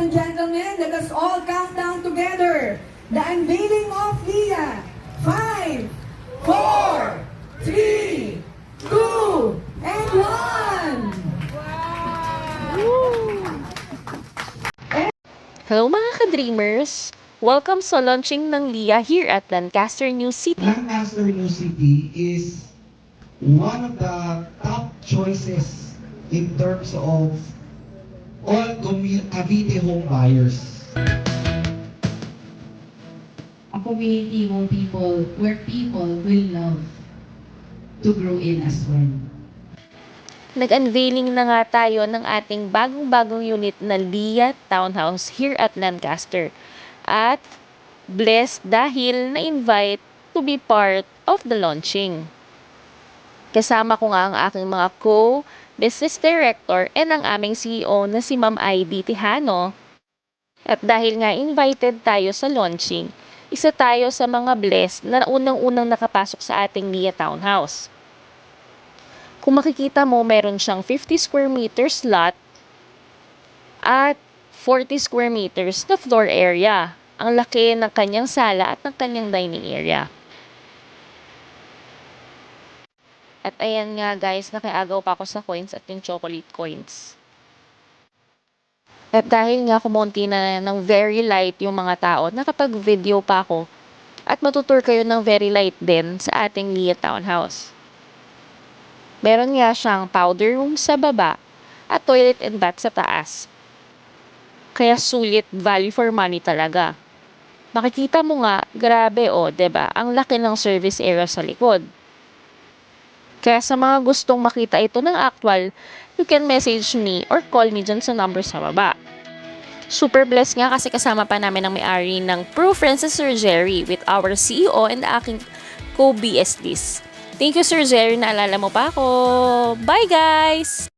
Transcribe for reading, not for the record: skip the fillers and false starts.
and gentlemen, let us all count down together. The unveiling of Leah. 5, 4, 3, 2, and 1. Hello mga ka-dreamers! Welcome sa launching ng Leah here at Lancaster New City. Lancaster New City is one of the top choices in terms of all Cavite home buyers. A community where people will love to grow in as well. Nag-unveiling na nga tayo ng ating bagong-bagong unit na Leah Townhouse here at Lancaster. At blessed dahil na-invite to be part of the launching. Kasama ko nga ang aking mga co-business director and ang aming CEO na si Ma'am Ivy Tijano. At dahil nga invited tayo sa launching, isa tayo sa mga blessed na unang-unang nakapasok sa ating Leah Townhouse. Kung makikita mo, meron siyang 50 square meters lot at 40 square meters na floor area. Ang laki ng kanyang sala at ng kanyang dining area. At ayan nga guys, nakiagaw pa ako sa coins at yung chocolate coins. At dahil nga kumonti na ng very light yung mga tao, nakapag-video pa ako at matutour kayo ng very light din sa ating Leah Townhouse. Meron nga siyang powder room sa baba at toilet and bath sa taas. Kaya sulit, value for money talaga. Makikita mo nga, grabe diba? Ang laki ng service area sa likod. Kaya sa mga gustong makita ito ng actual, you can message me or call me dyan sa number sa baba. Super blessed nga kasi kasama pa namin ang may-ari ng Pro Francis Sir Jerry with our CEO and aking co-BSDs. Thank you Sir Jerry, naalala mo pa ako. Bye guys!